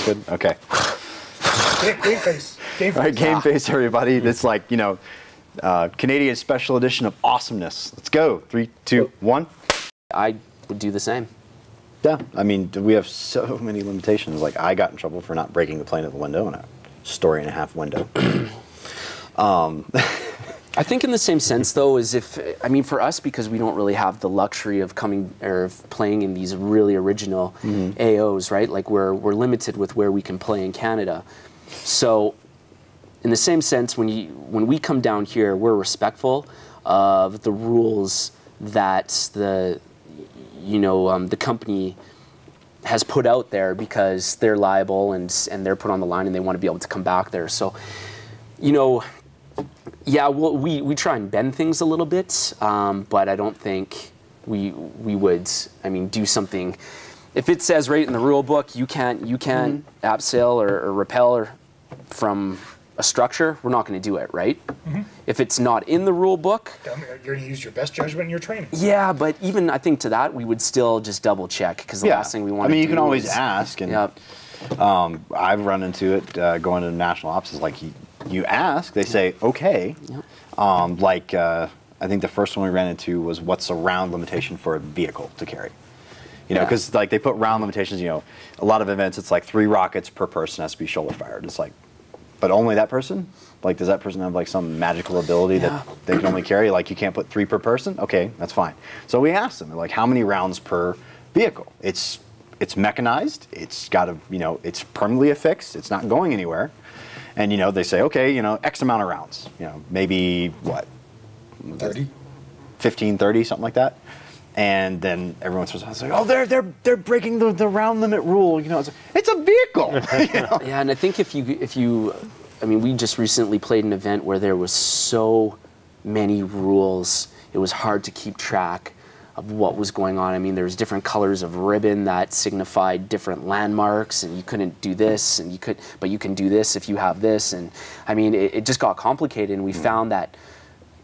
Good. Okay. Game face. Game face. All right, game face, everybody. It's like, you know, Canadian special edition of awesomeness. Let's go. 3, 2, 1. I would do the same. Yeah, I mean, we have so many limitations. Like, I got in trouble for not breaking the plane at the window in a story-and-a-half window. I think in the same sense, though, is if, I mean, for us, because we don't really have the luxury of coming or of playing in these really original AOs, right? Like, we're limited with where we can play in Canada. So, in the same sense, when we come down here, we're respectful of the rules that the company has put out there, because they're liable and they're put on the line and they want to be able to come back there. So, you know, yeah, we try and bend things a little bit, but I don't think we would, I mean, do something. If it says right in the rule book, you can't abseil or rappel from a structure, we're not going to do it, right? If it's not in the rule book, you're going to use your best judgment in your training. Yeah, but even I think to that, we would still just double check, because the last thing we want to do. I mean, you can always ask, and I've run into it going to national ops. Is like you ask, they say okay. I think the first one we ran into was what's a round limitation for a vehicle to carry. You know, because like they put round limitations. You know, a lot of events it's like 3 rockets per person has to be shoulder fired. It's like, but only that person? Like, does that person have like some magical ability that they can only carry? Like, you can't put 3 per person? Okay, that's fine. So we asked them, like, how many rounds per vehicle? It's mechanized. It's got a, you know, it's permanently affixed. It's not going anywhere. And, you know, they say, okay, you know, X amount of rounds. You know, maybe, what? 30? 15, 30, something like that. And then everyone starts like, oh, they're breaking the round limit rule. You know, it's a vehicle. You know? Yeah, and I think if you, I mean, we just recently played an event where there was so many rules. It was hard to keep track of what was going on. I mean, there was different colors of ribbon that signified different landmarks, and you couldn't do this, and but you can do this if you have this. And I mean, it just got complicated, and we found that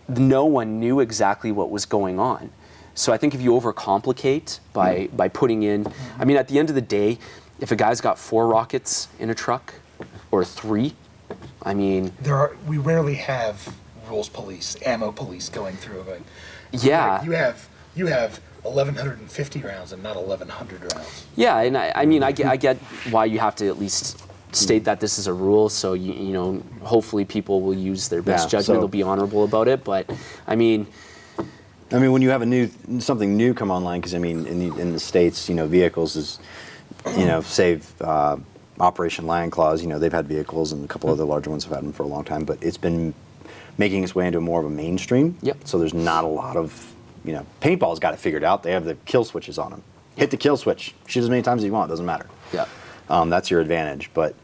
no one knew exactly what was going on. So I think if you overcomplicate by putting in, I mean, at the end of the day, if a guy's got 4 rockets in a truck or 3, I mean, we rarely have rules police, ammo police going through it. Yeah, you have 1,150 rounds and not 1,100 rounds. Yeah, and I mean, I get why you have to at least state that this is a rule, so you know, hopefully people will use their best judgment. They'll be honorable about it. But I mean, when you have something new come online, because I mean, in the States, you know, vehicles is, you know, save Operation Lion Claws. You know, they've had vehicles, and a couple other larger ones have had them for a long time. But it's been making its way into more of a mainstream. So there's not a lot of, you know, paintball's got it figured out. They have the kill switches on them. Hit the kill switch. Shoot as many times as you want. Doesn't matter. That's your advantage. But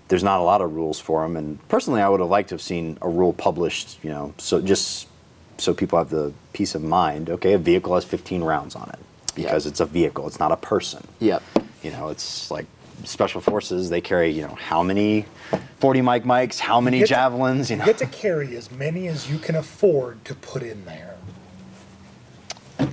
there's not a lot of rules for them. And personally, I would have liked to have seen a rule published. You know, so people have the peace of mind. Okay, a vehicle has 15 rounds on it because it's a vehicle. It's not a person. You know, it's like Special Forces. They carry, you know, how many 40 mics, how many javelins. You know, you get to carry as many as you can afford to put in there.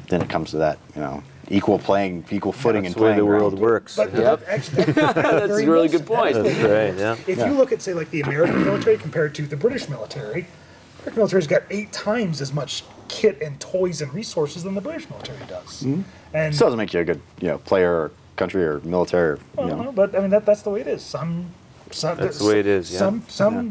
Then it comes to that, you know, equal footing and playing. That's the way the world works. But actually, that's a really good point. That's right. Yeah. If you look at, say, like the American military compared to the British military, the American military's got 8 times as much kit and toys and resources than the British military does. And still doesn't make you a good, you know, player or country or military. Or, you know. But I mean, that's the way it is. That's the way it is. Yeah.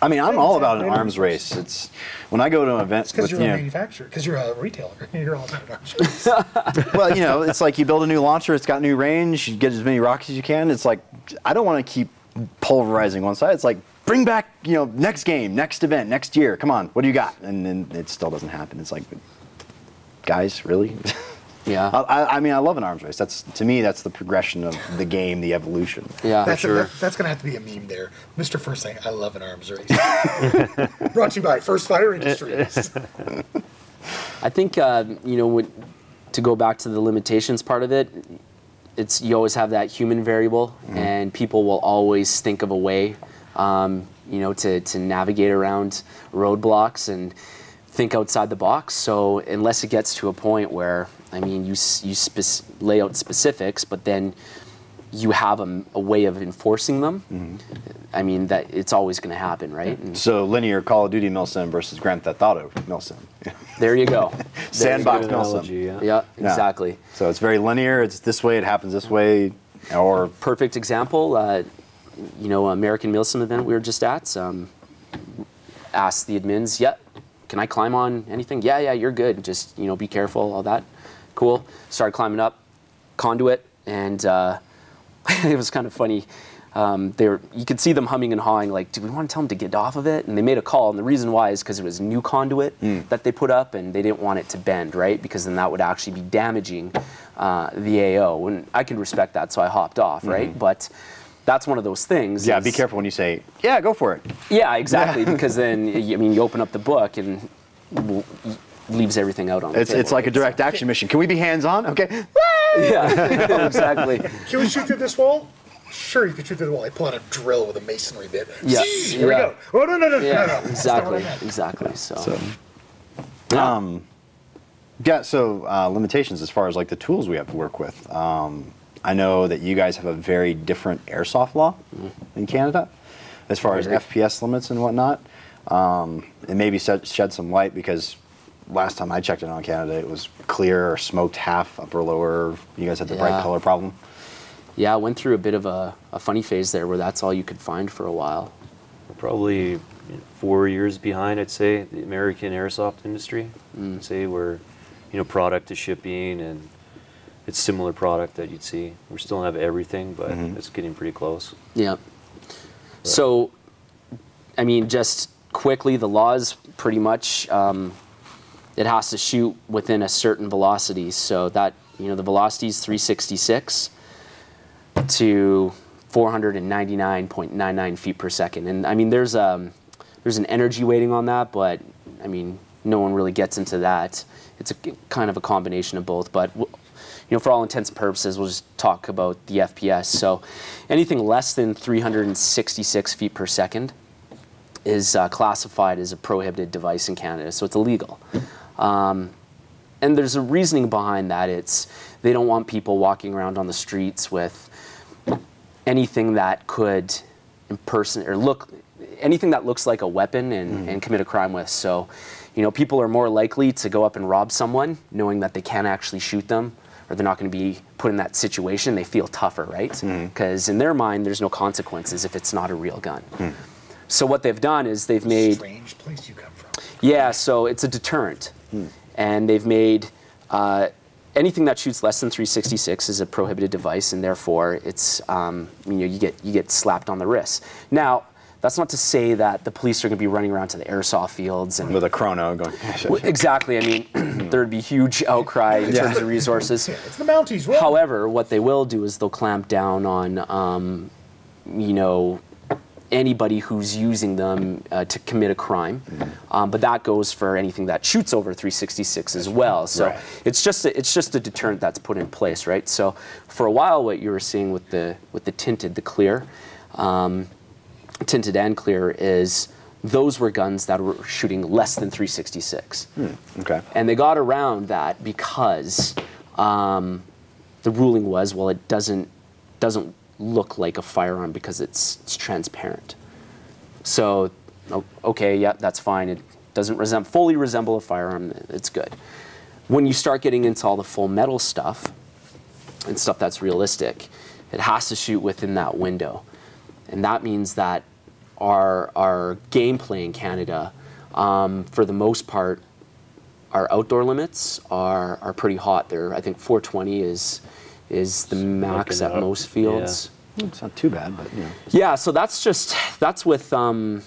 I mean, I'm all about an arms race. It's when I go to an event. Because you're a manufacturer. Because you're a retailer. You're all about an arms race. Well, you know, it's like you build a new launcher. It's got new range. You get as many rockets as you can. It's like I don't want to keep pulverizing one side. It's like bring back, you know, next game, next event, next year. Come on, what do you got? And then it still doesn't happen. It's like, guys, really? I mean, I love an arms race. To me, that's the progression of the game, the evolution. That's going to have to be a meme there. Mr. First saying, I love an arms race. Brought to you by First Fire Industries. I think, you know, to go back to the limitations part of it, you always have that human variable, and people will always think of a way, you know, to navigate around roadblocks and think outside the box. So unless it gets to a point where, I mean, you lay out specifics, but then you have a way of enforcing them, I mean, that it's always going to happen, right? And so linear Call of Duty milsim versus Grand Theft Auto milsim. there you go. Sandbox milsim. Yeah, exactly. So it's very linear. It's this way. It happens this way. Or perfect example. You know, American milsim event we were just at. Asked the admins, "Yeah, can I climb on anything?" Yeah, you're good. Just, you know, be careful. All that. Cool. Started climbing up, conduit, and it was kind of funny. You could see them humming and hawing, like, do we want to tell them to get off of it? And they made a call, and the reason why is because it was new conduit that they put up, and they didn't want it to bend, right? Because then that would actually be damaging the AO. And I can respect that, so I hopped off, right? But that's one of those things. Yeah, be careful when you say, yeah, go for it. Yeah, exactly, because then, I mean, you open up the book and leaves everything out on the table. It's like a direct action mission. Can we be hands-on? Okay. Yeah, exactly. Can we shoot through this wall? Sure, you can shoot through the wall. I pull out a drill with a masonry bit. Yeah. Here we go. Oh, no. Exactly. So. Yeah, so limitations as far as like the tools we have to work with. I know that you guys have a very different airsoft law in Canada as far as FPS limits and whatnot. And maybe shed some light, because last time I checked it on Canada, it was clear or smoked half, upper, lower. You guys had the bright color problem. Yeah, I went through a bit of a funny phase there where that's all you could find for a while. Probably 4 years behind, I'd say, the American airsoft industry. Say we're, you know, product to shipping, and it's similar product that you'd see. We still don't have everything, but it's getting pretty close. Yeah. So, I mean, just quickly, the laws pretty much, it has to shoot within a certain velocity. So that, you know, the velocity is 366 to 499.99 feet per second. And I mean, there's an energy weighting on that, but I mean, no one really gets into that. It's a kind of a combination of both, but you know, for all intents and purposes, we'll just talk about the FPS. So anything less than 366 feet per second is classified as a prohibited device in Canada, so it's illegal. And there's a reasoning behind that. It's they don't want people walking around on the streets with anything that could anything that looks like a weapon and commit a crime with. So, you know, people are more likely to go up and rob someone knowing that they can't actually shoot them, or they're not going to be put in that situation. They feel tougher, right? Because in their mind, there's no consequences if it's not a real gun. So what they've done is they've made... Strange place you come from. Yeah, so it's a deterrent. And they've made anything that shoots less than 366 is a prohibited device, and therefore it's you know, you get slapped on the wrist. Now, that's not to say that the police are going to be running around to the airsoft fields and with a chrono going. Exactly. I mean, there would be huge outcry in terms of resources. It's the Mounties. Right? However, what they will do is they'll clamp down on you know, anybody who's using them to commit a crime, but that goes for anything that shoots over 366 as well. So it's just a deterrent that's put in place, right? So for a while, what you were seeing with the tinted, the clear, tinted and clear, is those were guns that were shooting less than 366. Okay. And they got around that because the ruling was, well, it doesn't look like a firearm because it's transparent. So, okay, yeah, that's fine. It doesn't fully resemble a firearm. It's good. When you start getting into all the full metal stuff and stuff that's realistic, it has to shoot within that window. And that means that our gameplay in Canada, for the most part, our outdoor limits are pretty hot. I think 420 is the max at most fields. Yeah. It's not too bad, but you know. Yeah, so that's with the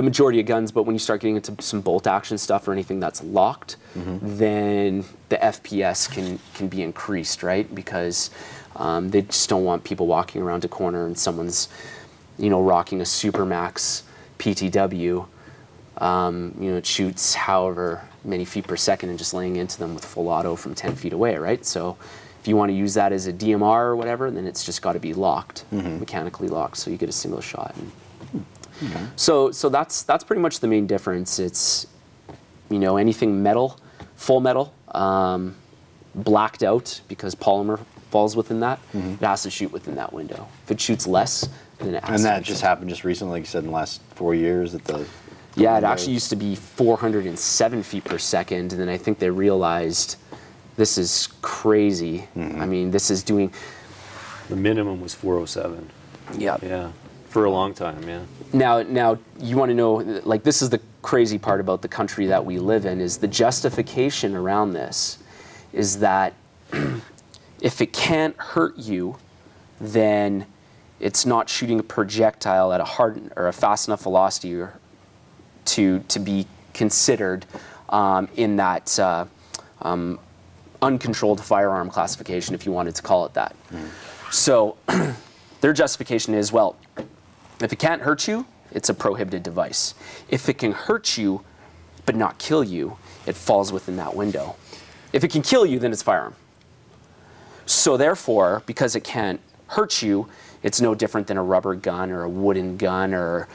majority of guns, but when you start getting into some bolt action stuff or anything that's locked, then the FPS can be increased, right? Because they just don't want people walking around a corner and someone's, you know, rocking a Supermax PTW. You know, it shoots however many feet per second and just laying into them with full auto from 10 feet away, right? So if you want to use that as a DMR or whatever, then it's just got to be locked, mechanically locked, so you get a single shot. And so that's pretty much the main difference. It's, you know, anything metal, full metal, blacked out, because polymer falls within that, it has to shoot within that window. If it shoots less, then it has And to that just happened just recently, like you said, in the last 4 years that the yeah, it actually used to be 407 feet per second, and then I think they realized this is crazy. I mean, this is doing... The minimum was 407. Yeah, for a long time, yeah. Now you want to know, like, this is the crazy part about the country that we live in, is the justification around this is that if it can't hurt you, then it's not shooting a projectile at a hard or a fast enough velocity or to be considered in that uncontrolled firearm classification, if you wanted to call it that. So their justification is, well, if it can't hurt you, it's a prohibited device. If it can hurt you but not kill you, it falls within that window. If it can kill you, then it's a firearm. So therefore, because it can't hurt you, it's no different than a rubber gun or a wooden gun or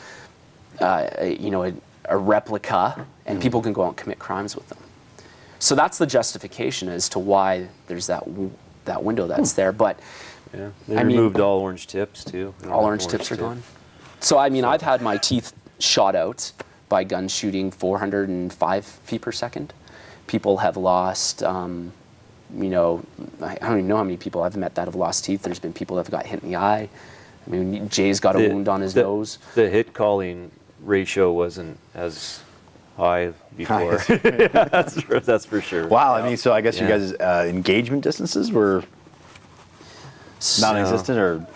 you know, a replica, and people can go out and commit crimes with them. So that's the justification as to why there's that window that's there. But yeah, they removed all orange tips too. All orange tips are gone. So I mean, I've had my teeth shot out by gun shooting 405 feet per second. People have lost, you know, I don't even know how many people I've met that have lost teeth. There's been people that have got hit in the eye. I mean, Jay's got a wound on his nose. The hit calling ratio wasn't as high before. That's for sure. Wow, I mean, so I guess you guys' engagement distances were non-existent or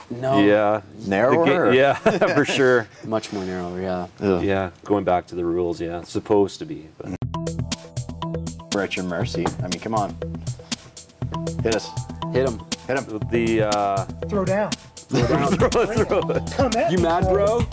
narrower? Yeah, for sure. Much more narrow, yeah. Yeah, going back to the rules, yeah. It's supposed to be. But. We're at your mercy. I mean, come on. Hit us. Hit him. Hit him. Throw down. Throw it. Come at You me, mad, bro?